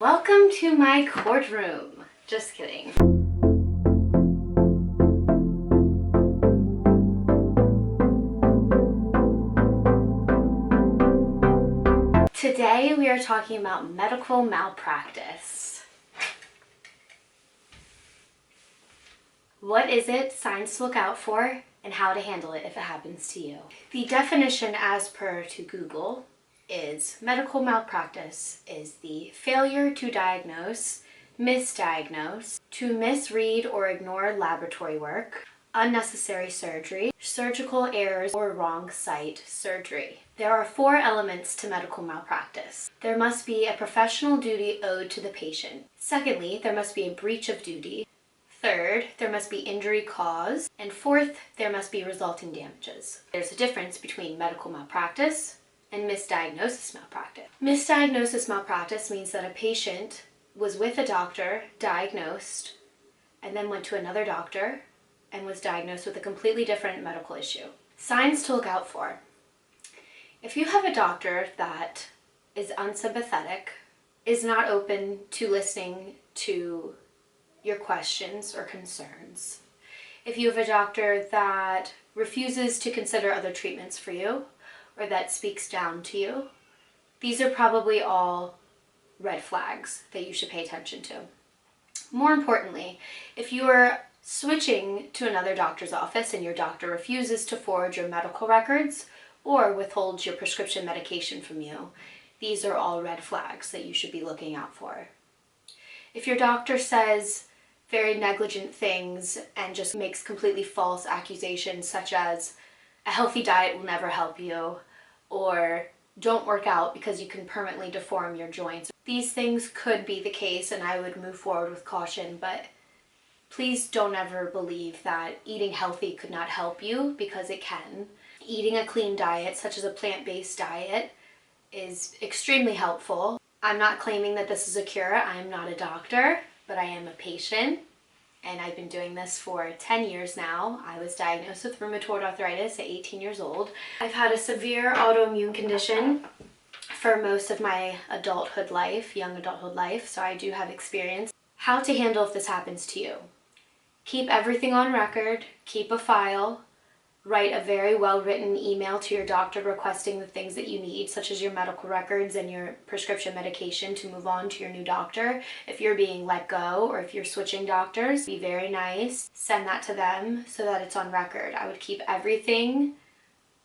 Welcome to my courtroom. Just kidding. Today we are talking about medical malpractice. What is it, signs to look out for, and how to handle it if it happens to you? The definition as per to Google is medical malpractice is the failure to diagnose, misdiagnose, to misread or ignore laboratory work, unnecessary surgery, surgical errors, or wrong site surgery. There are 4 elements to medical malpractice. There must be a professional duty owed to the patient. Secondly, there must be a breach of duty. Third, there must be injury caused. And fourth, there must be resulting damages. There's a difference between medical malpractice and misdiagnosis malpractice. Misdiagnosis malpractice means that a patient was with a doctor, diagnosed, and then went to another doctor and was diagnosed with a completely different medical issue. Signs to look out for. If you have a doctor that is unsympathetic, is not open to listening to your questions or concerns, if you have a doctor that refuses to consider other treatments for you, or that speaks down to you, these are probably all red flags that you should pay attention to. More importantly, if you are switching to another doctor's office and your doctor refuses to forward your medical records or withholds your prescription medication from you, these are all red flags that you should be looking out for. If your doctor says very negligent things and just makes completely false accusations such as a healthy diet will never help you, or don't work out because you can permanently deform your joints. These things could be the case and I would move forward with caution, but please don't ever believe that eating healthy could not help you, because it can. Eating a clean diet, such as a plant-based diet, is extremely helpful. I'm not claiming that this is a cure. I am not a doctor, but I am a patient. And I've been doing this for 10 years now. I was diagnosed with rheumatoid arthritis at 18 years old. I've had a severe autoimmune condition for most of my adulthood life, young adulthood life, so I do have experience. How to handle if this happens to you. Keep everything on record, keep a file, write a very well-written email to your doctor requesting the things that you need, such as your medical records and your prescription medication to move on to your new doctor. If you're being let go or if you're switching doctors, be very nice. Send that to them so that it's on record. I would keep everything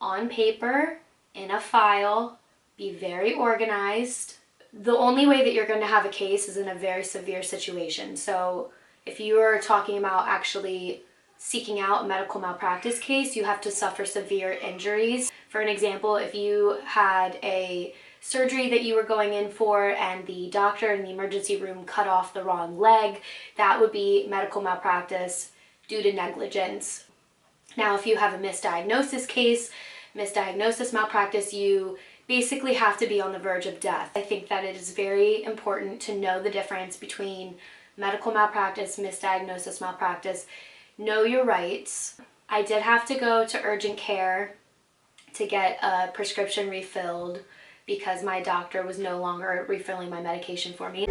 on paper, in a file, be very organized. The only way that you're going to have a case is in a very severe situation. So if you are talking about actually seeking out a medical malpractice case, you have to suffer severe injuries. For an example, if you had a surgery that you were going in for and the doctor in the emergency room cut off the wrong leg, that would be medical malpractice due to negligence. Now, if you have a misdiagnosis case, misdiagnosis malpractice, you basically have to be on the verge of death. I think that it is very important to know the difference between medical malpractice, misdiagnosis malpractice. Know your rights. I did have to go to urgent care to get a prescription refilled because my doctor was no longer refilling my medication for me.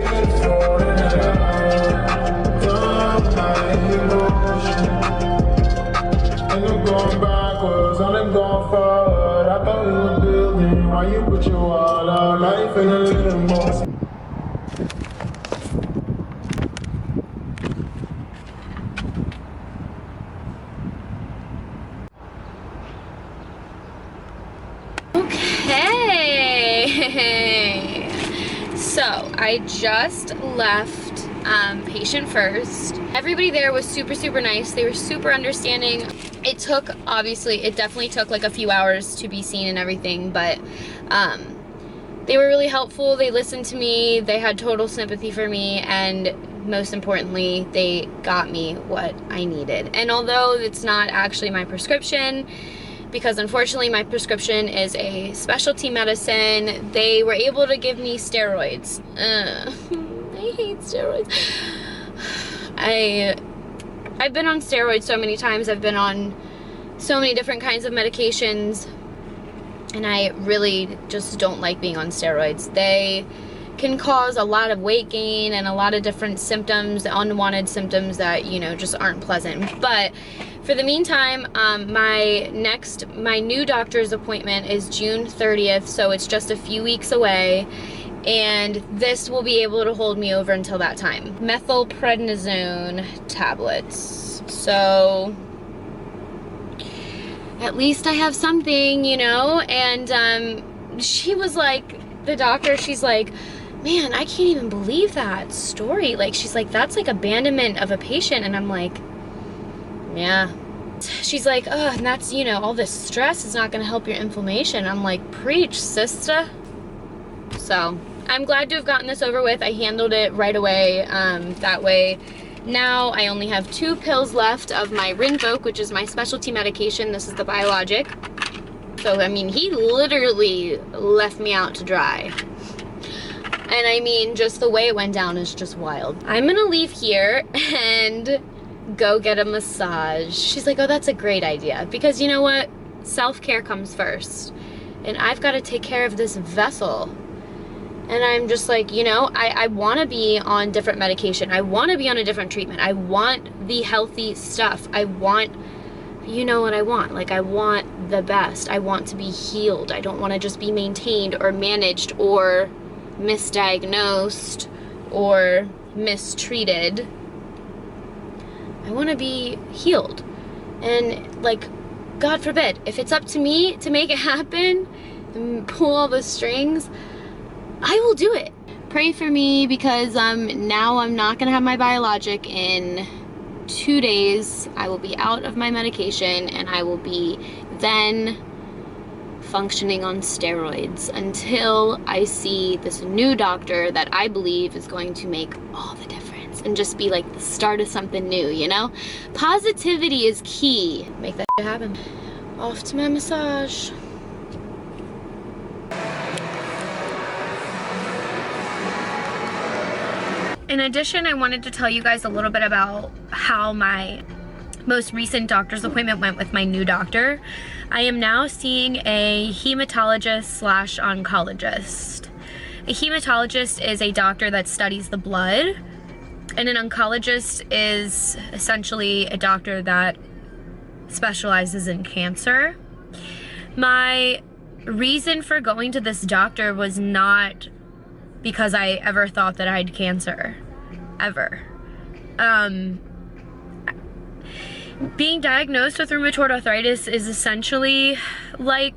Okay, so I just left patient first. Everybody there was super nice. They were super understanding. It definitely took like a few hours to be seen and everything, but they were really helpful. They listened to me. They had total sympathy for me, and most importantly, they got me what I needed. And although it's not actually my prescription, because unfortunately my prescription is a specialty medicine, they were able to give me steroids. I hate steroids. I've been on steroids so many times. I've been on so many different kinds of medications, and I really just don't like being on steroids. They can cause a lot of weight gain and a lot of different symptoms, unwanted symptoms that, you know, just aren't pleasant. But for the meantime, my new doctor's appointment is June 30th, so it's just a few weeks away, and this will be able to hold me over until that time. Methylprednisone tablets. So at least I have something, you know. And she was like, the doctor, she's like, man, I can't even believe that story. Like, she's like, that's like abandonment of a patient. And I'm like, yeah. She's like, oh, and that's, you know, all this stress is not gonna help your inflammation. I'm like, preach, sister. So I'm glad to have gotten this over with. I handled it right away. That way, now I only have 2 pills left of my Rinvoq, which is my specialty medication. This is the biologic. So, I mean, he literally left me out to dry. And I mean, just the way it went down is just wild. I'm gonna leave here and go get a massage. She's like, oh, that's a great idea. Because you know what? Self-care comes first. And I've got to take care of this vessel. And I'm just like, you know, I want to be on different medication. I want to be on a different treatment. I want the healthy stuff. I want, you know what I want. Like, I want the best. I want to be healed. I don't want to just be maintained or managed or misdiagnosed or mistreated. I want to be healed. And like, God forbid, if it's up to me to make it happen and pull all the strings, I will do it. Pray for me, because now I'm not gonna have my biologic in 2 days. I will be out of my medication and I will be then functioning on steroids until I see this new doctor that I believe is going to make all the difference and just be like the start of something new, you know? Positivity is key. Make that shit happen. Off to my massage. In addition, I wanted to tell you guys a little bit about how my most recent doctor's appointment went with my new doctor. I am now seeing a hematologist/oncologist. A hematologist is a doctor that studies the blood, and an oncologist is essentially a doctor that specializes in cancer. My reason for going to this doctor was not because I ever thought that I had cancer, ever. Being diagnosed with rheumatoid arthritis is essentially like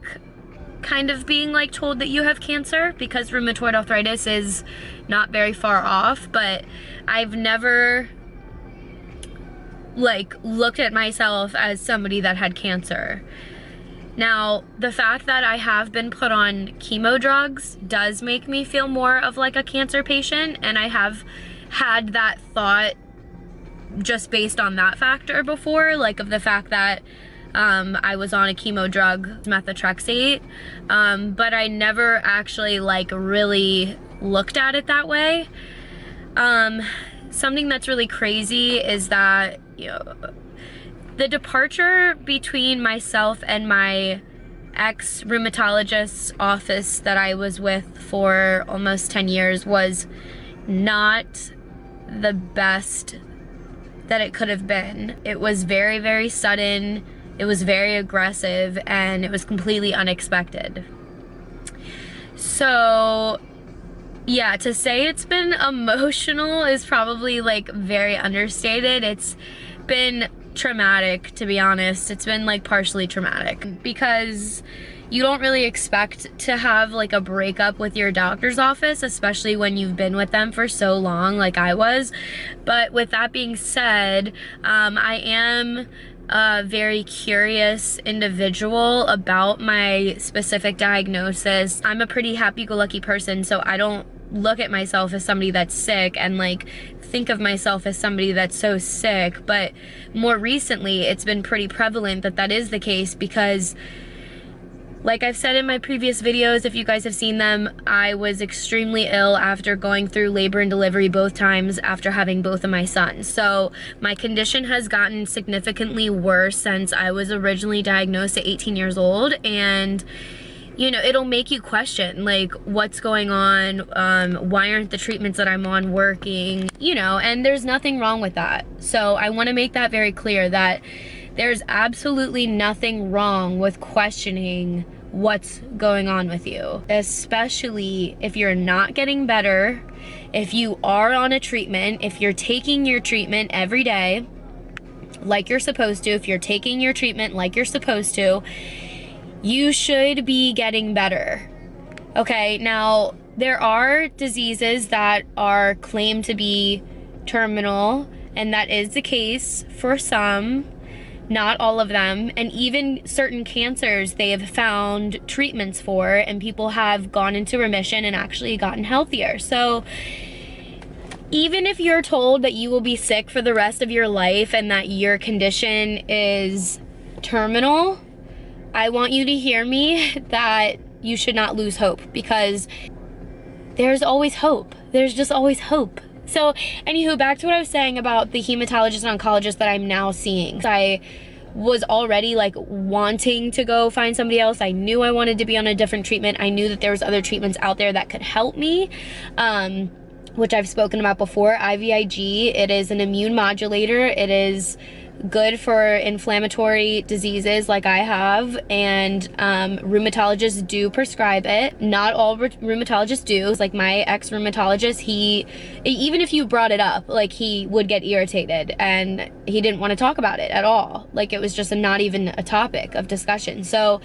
kind of being like told that you have cancer, because rheumatoid arthritis is not very far off, but I've never like looked at myself as somebody that had cancer. Now, the fact that I have been put on chemo drugs does make me feel more of like a cancer patient, and I have had that thought just based on that factor before, like of the fact that I was on a chemo drug, methotrexate, but I never actually like really looked at it that way. Something that's really crazy is that, you know, the departure between myself and my ex-rheumatologist's office that I was with for almost 10 years was not the best that it could have been. It was very, very sudden, it was very aggressive, and it was completely unexpected. So, yeah, to say it's been emotional is probably like very understated. It's been traumatic, to be honest. It's been like partially traumatic, because you don't really expect to have like a breakup with your doctor's office, especially when you've been with them for so long like I was. But with that being said, I am a very curious individual about my specific diagnosis. I'm a pretty happy-go-lucky person, so I don't look at myself as somebody that's sick and like think of myself as somebody that's so sick. But more recently, it's been pretty prevalent that that is the case, because like I've said in my previous videos, if you guys have seen them, I was extremely ill after going through labor and delivery both times after having both of my sons. So my condition has gotten significantly worse since I was originally diagnosed at 18 years old, and you know, it'll make you question, like, what's going on, why aren't the treatments that I'm on working, you know, and there's nothing wrong with that. So I want to make that very clear, that there's absolutely nothing wrong with questioning what's going on with you, especially if you're not getting better, if you are on a treatment, if you're taking your treatment every day like you're supposed to, if you're taking your treatment like you're supposed to, you should be getting better. Okay, now there are diseases that are claimed to be terminal, and that is the case for some, not all of them, and even certain cancers they have found treatments for, and people have gone into remission and actually gotten healthier. So even if you're told that you will be sick for the rest of your life and that your condition is terminal, I want you to hear me that you should not lose hope, because there's always hope. There's just always hope. So anywho, back to what I was saying about the hematologist and oncologist that I'm now seeing. I was already like wanting to go find somebody else. I knew I wanted to be on a different treatment. I knew that there was other treatments out there that could help me, which I've spoken about before. IVIG, it is an immune modulator. It is good for inflammatory diseases like I have, and rheumatologists do prescribe it. Not all rheumatologists do. Like my ex-rheumatologist, he, even if you brought it up, like he would get irritated and he didn't want to talk about it at all. Like it was just not even a topic of discussion. So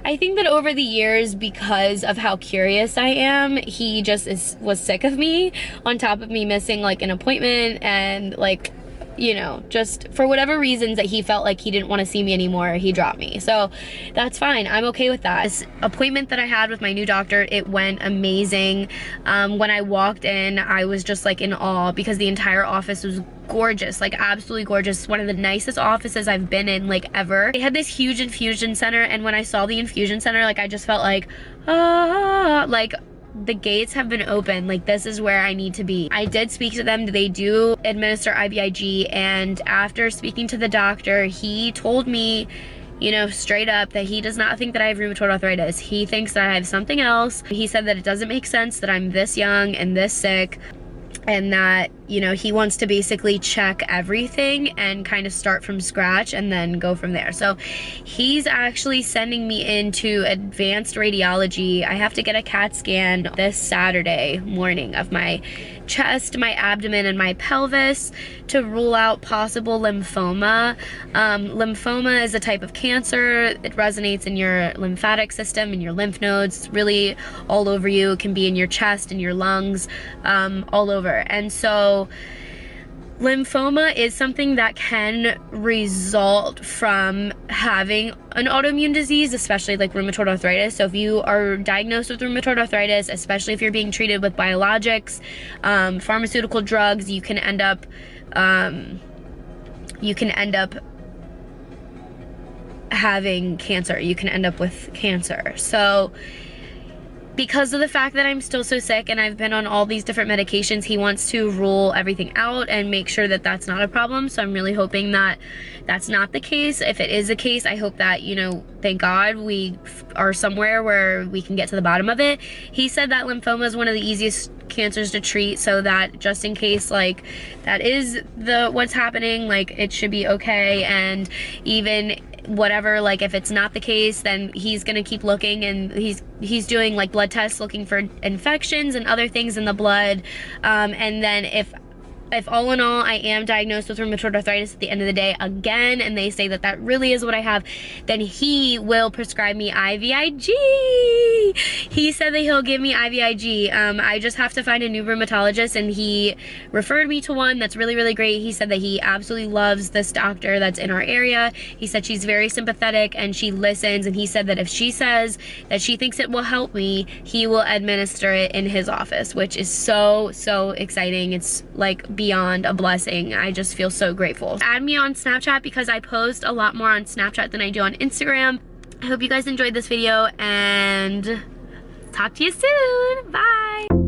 I think that over the years, because of how curious I am, he just was sick of me, on top of me missing like an appointment, and like, you know, just for whatever reasons that he felt like he didn't want to see me anymore, he dropped me. So that's fine. I'm okay with that. This appointment that I had with my new doctor, it went amazing. When I walked in, I was just like in awe, because the entire office was gorgeous, like absolutely gorgeous. One of the nicest offices I've been in like ever. They had this huge infusion center, and when I saw the infusion center, like I just felt like, like the gates have been open, like this is where I need to be. I did speak to them. They do administer IVIG, and after speaking to the doctor, he told me, you know, straight up that he does not think that I have rheumatoid arthritis. He thinks that I have something else. He said that it doesn't make sense that I'm this young and this sick, and that, you know, he wants to basically check everything and kind of start from scratch and then go from there. So he's actually sending me into advanced radiology. I have to get a CAT scan this Saturday morning of my chest, my abdomen, and my pelvis to rule out possible lymphoma. Lymphoma is a type of cancer. It resonates in your lymphatic system, in your lymph nodes. It's really all over you. It can be in your chest, in your lungs, all over. And so lymphoma is something that can result from having an autoimmune disease, especially like rheumatoid arthritis. So if you are diagnosed with rheumatoid arthritis, especially if you're being treated with biologics, pharmaceutical drugs, you can end up having cancer. You can end up with cancer. So because of the fact that I'm still so sick and I've been on all these different medications, he wants to rule everything out and make sure that that's not a problem. So I'm really hoping that that's not the case. If it is the case, I hope that, you know, thank God we are somewhere where we can get to the bottom of it. He said that lymphoma is one of the easiest cancers to treat, so that just in case like that is what's happening, like it should be okay. And even whatever, like if it's not the case, then he's gonna keep looking, and he's doing like blood tests looking for infections and other things in the blood, and then if all in all I am diagnosed with rheumatoid arthritis at the end of the day again, and they say that that really is what I have, then he will prescribe me IVIG. He said that he'll give me IVIG. I just have to find a new rheumatologist, and he referred me to one that's really, really great. He said that he absolutely loves this doctor that's in our area. He said she's very sympathetic and she listens, and he said that if she says that she thinks it will help me, he will administer it in his office, which is so, so exciting. It's like beyond a blessing. I just feel so grateful. Add me on Snapchat, because I post a lot more on Snapchat than I do on Instagram. I hope you guys enjoyed this video, and talk to you soon. Bye.